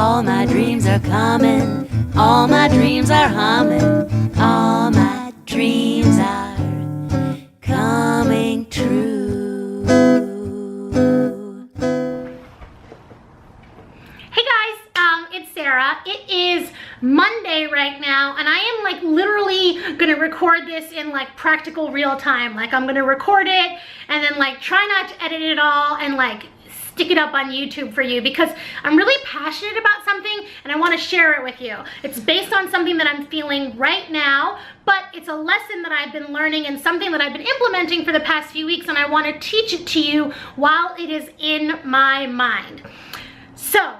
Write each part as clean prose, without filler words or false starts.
All my dreams are coming, all my dreams are humming, all my dreams are coming true. Hey guys, it's Sarah. It is Monday right now, and I am like literally gonna record this in like practical real time. Like I'm gonna record it and then like try not to edit it all and like stick it up on YouTube for you because I'm really passionate about something and I want to share it with you. It's based on something that I'm feeling right now, but it's a lesson that I've been learning and something that I've been implementing for the past few weeks, and I want to teach it to you while it is in my mind. So,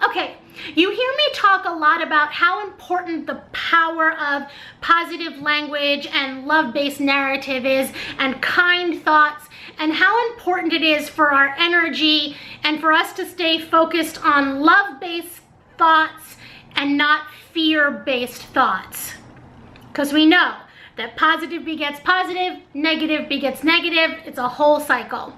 okay. You hear me talk a lot about how important the power of positive language and love-based narrative is, and kind thoughts, and how important it is for our energy and for us to stay focused on love-based thoughts and not fear-based thoughts. Because we know that positive begets positive, negative begets negative. It's a whole cycle.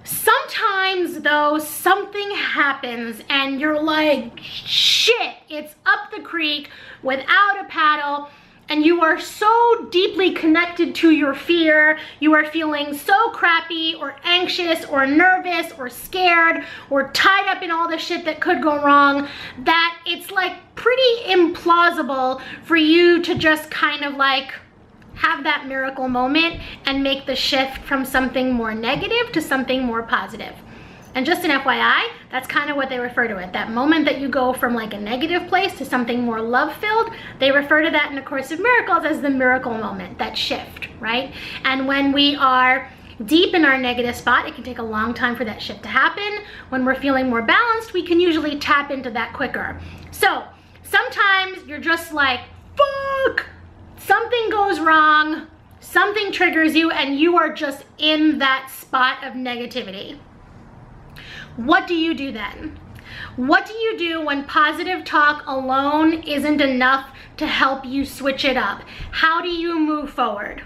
Sometimes though, something happens and you're like, shit, it's up the creek without a paddle, and you are so deeply connected to your fear, you are feeling so crappy or anxious or nervous or scared or tied up in all the shit that could go wrong, that it's like pretty implausible for you to just kind of like have that miracle moment and make the shift from something more negative to something more positive. And just an FYI, that's kind of what they refer to it. That moment that you go from like a negative place to something more love-filled, they refer to that in A Course of Miracles as the miracle moment, that shift, right? And when we are deep in our negative spot, it can take a long time for that shift to happen. When we're feeling more balanced, we can usually tap into that quicker. So sometimes you're just like, fuck! Something goes wrong, something triggers you, and you are just in that spot of negativity. What do you do then? What do you do when positive talk alone isn't enough to help you switch it up? How do you move forward?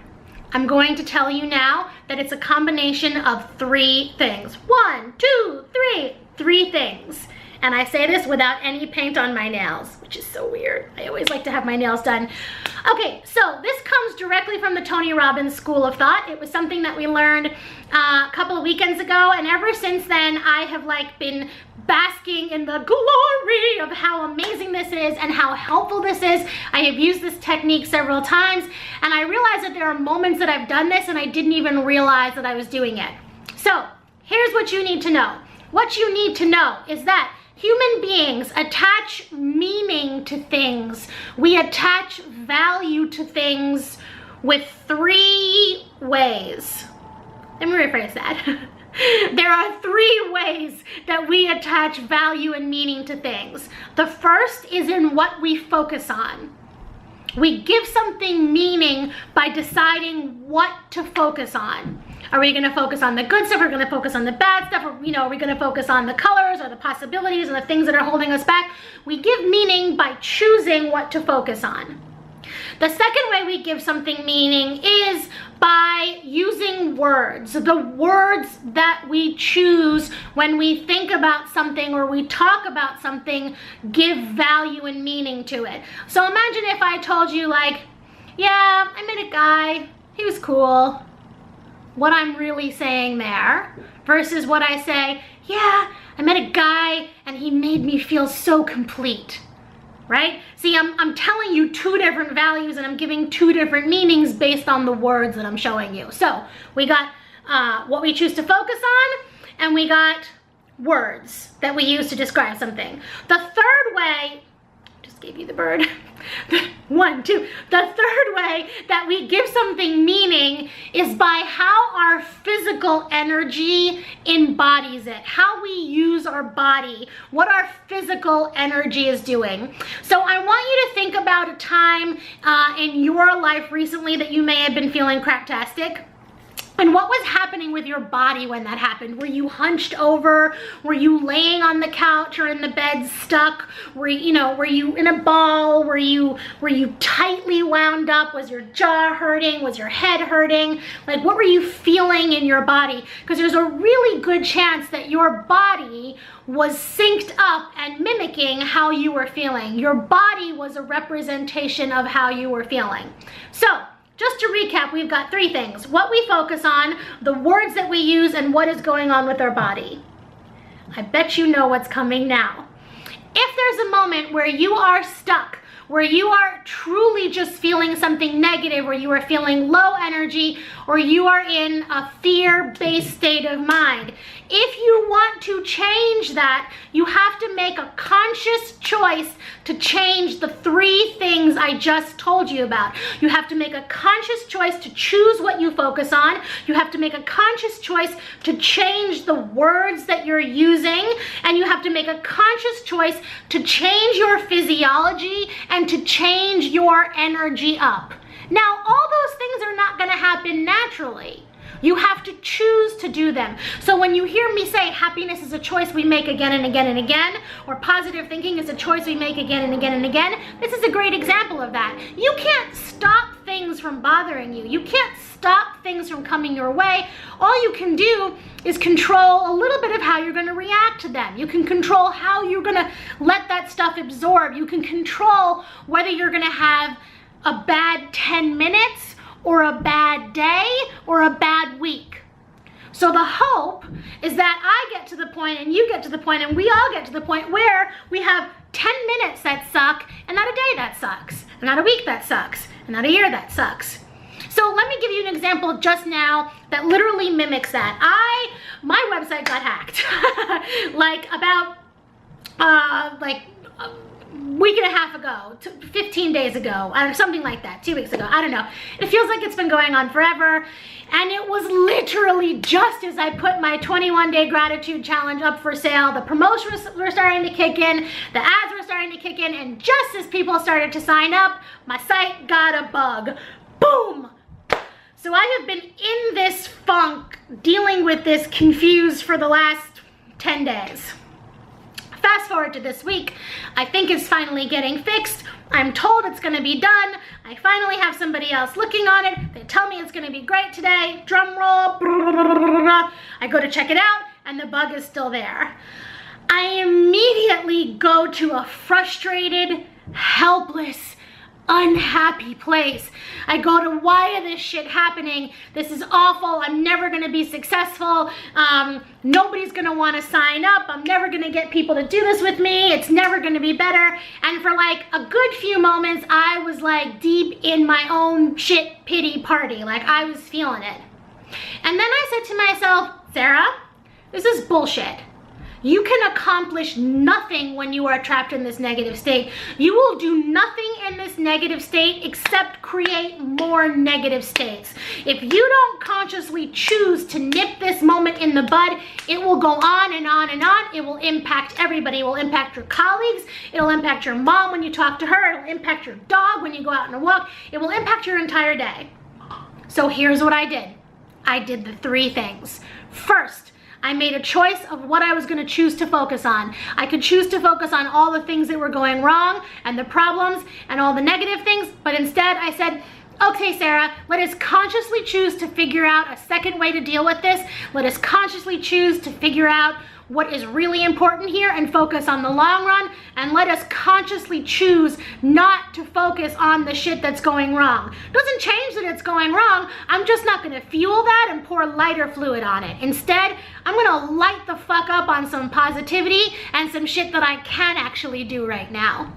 I'm going to tell you now that it's a combination of three things. 1, 2, 3, 3 things. And I say this without any paint on my nails, which is so weird. I always like to have my nails done. Okay, so this comes directly from the Tony Robbins School of Thought. It was something that we learned a couple of weekends ago, and ever since then, I have like been basking in the glory of how amazing this is and how helpful this is. I have used this technique several times, and I realize that there are moments that I've done this and I didn't even realize that I was doing it. So here's what you need to know. What you need to know is that human beings attach meaning to things. We attach value to things with 3 ways. Let me rephrase that. There are 3 ways that we attach value and meaning to things. The first is in what we focus on. We give something meaning by deciding what to focus on. Are we gonna focus on the good stuff? Are we gonna focus on the bad stuff? Or, are we gonna focus on the colors or the possibilities or the things that are holding us back? We give meaning by choosing what to focus on. The second way we give something meaning is by using words. The words that we choose when we think about something or we talk about something give value and meaning to it. So imagine if I told you like, yeah, I met a guy, he was cool. What I'm really saying there versus what I say, yeah, I met a guy and he made me feel so complete. Right? See, I'm telling you 2 different values and I'm giving 2 different meanings based on the words that I'm showing you. So we got what we choose to focus on, and we got words that we use to describe something. The third way, just gave you the bird. 1, 2. The third way that we give something meaning is by how our physical energy embodies it, how we use our body, what our physical energy is doing. So I want you to think about a time in your life recently that you may have been feeling craptastic. And what was happening with your body when that happened? Were you hunched over? Were you laying on the couch or in the bed stuck? Were you in a ball? Were you tightly wound up? Was your jaw hurting? Was your head hurting? Like, what were you feeling in your body? Because there's a really good chance that your body was synced up and mimicking how you were feeling. Your body was a representation of how you were feeling. So, just to recap, we've got 3 things: what we focus on, the words that we use, and what is going on with our body. I bet you know what's coming now. If there's a moment where you are stuck, where you are truly just feeling something negative, where you are feeling low energy, or you are in a fear-based state of mind, if you want to change that, you have to make a conscious choice to change the 3 things I just told you about. You have to make a conscious choice to choose what you focus on. You have to make a conscious choice to change the words that you're using. And you have to make a conscious choice to change your physiology and to change your energy up. Now, all those things are not going to happen naturally. You have to choose to do them. So when you hear me say happiness is a choice we make again and again and again, or positive thinking is a choice we make again and again and again, this is a great example of that. You can't stop things from bothering you. You can't stop things from coming your way. All you can do is control a little bit of how you're going to react to them. You can control how you're going to let that stuff absorb. You can control whether you're going to have a bad 10 minutes or a bad day, or a bad week. So the hope is that I get to the point, and you get to the point, and we all get to the point where we have 10 minutes that suck, and not a day that sucks, and not a week that sucks, and not a year that sucks. So let me give you an example just now that literally mimics that. My website got hacked, like about, a week and a half ago, 15 days ago, something like that, 2 weeks ago, I don't know. It feels like it's been going on forever, and it was literally just as I put my 21-day gratitude challenge up for sale, the promotions were starting to kick in, the ads were starting to kick in, and just as people started to sign up, my site got a bug. Boom! So I have been in this funk, dealing with this confused for the last 10 days. Fast forward to this week, I think it's finally getting fixed. I'm told it's gonna be done. I finally have somebody else looking on it. They tell me it's gonna be great today. Drum roll. I go to check it out and the bug is still there. I immediately go to a frustrated, helpless, unhappy place. I go to, why is this shit happening? This is awful. I'm never gonna be successful. Nobody's gonna wanna sign up. I'm never gonna get people to do this with me. It's never gonna be better. And for like a good few moments, I was like deep in my own shit pity party. Like I was feeling it. And then I said to myself, Sarah, this is bullshit. You can accomplish nothing when you are trapped in this negative state. You will do nothing in this negative state except create more negative states. If you don't consciously choose to nip this moment in the bud, it will go on and on and on. It will impact everybody. It will impact your colleagues. It'll impact your mom when you talk to her. It'll impact your dog when you go out on a walk. It will impact your entire day. So here's what I did. I did the 3 things. First, I made a choice of what I was going to choose to focus on. I could choose to focus on all the things that were going wrong and the problems and all the negative things, but instead I said, okay, Sarah, let us consciously choose to figure out a second way to deal with this. Let us consciously choose to figure out what is really important here and focus on the long run, and let us consciously choose not to focus on the shit that's going wrong. Doesn't change that it's going wrong. I'm just not gonna fuel that and pour lighter fluid on it. Instead, I'm gonna light the fuck up on some positivity and some shit that I can actually do right now.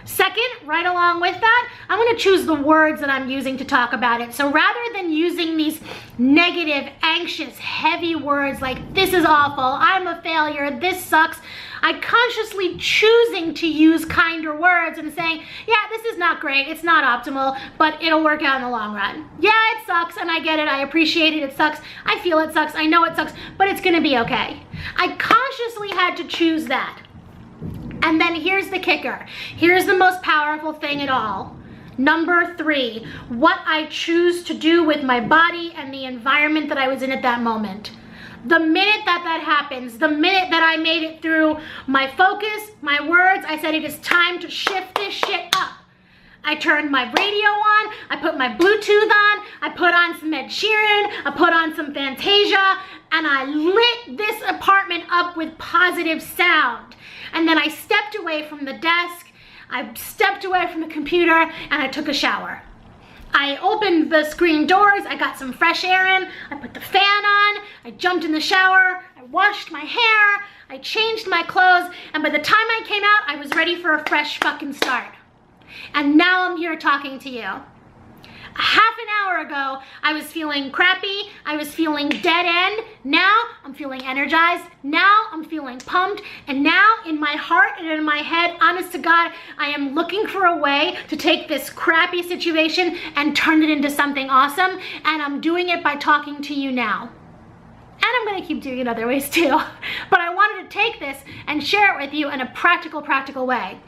Second, right along with that, I'm going to choose the words that I'm using to talk about it. So rather than using these negative, anxious, heavy words like this is awful, I'm a failure, this sucks, I'm consciously choosing to use kinder words and saying, yeah, this is not great, it's not optimal, but it'll work out in the long run. Yeah, it sucks and I get it, I appreciate it, it sucks, I feel it sucks, I know it sucks, but it's going to be okay. I consciously had to choose that. And then here's the kicker. Here's the most powerful thing at all. Number 3, what I choose to do with my body and the environment that I was in at that moment. The minute that happens, the minute that I made it through my focus, my words, I said it is time to shift this shit up. I turned my radio on, I put my Bluetooth on, I put on some Ed Sheeran, I put on some Fantasia, and I lit this apartment up with positive sound. And then I stepped away from the desk, I stepped away from the computer, and I took a shower. I opened the screen doors, I got some fresh air in, I put the fan on, I jumped in the shower, I washed my hair, I changed my clothes, and by the time I came out, I was ready for a fresh fucking start. And now I'm here talking to you. A half an hour ago, I was feeling crappy, I was feeling dead end. Now I'm feeling energized, now I'm feeling pumped, and now in my heart and in my head, honest to God, I am looking for a way to take this crappy situation and turn it into something awesome, and I'm doing it by talking to you now. And I'm gonna keep doing it other ways too. But I wanted to take this and share it with you in a practical way.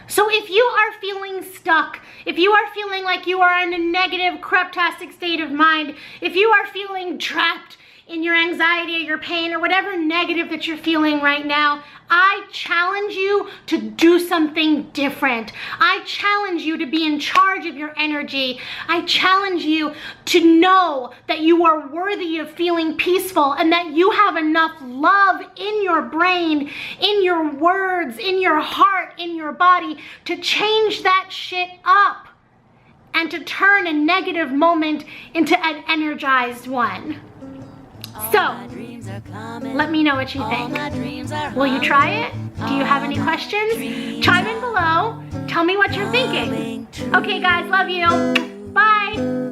So if you are feeling stuck, if you are feeling like you are in a negative, craptastic state of mind, if you are feeling trapped in your anxiety or your pain or whatever negative that you're feeling right now, I challenge you to do something different. I challenge you to be in charge of your energy. I challenge you to know that you are worthy of feeling peaceful and that you have enough love in your brain, in your words, in your heart, in your body to change that shit up and to turn a negative moment into an energized one. So, let me know what you think. Will you try it? Do you have any questions? Chime in below. Tell me what you're thinking. Okay, guys, love you. Bye.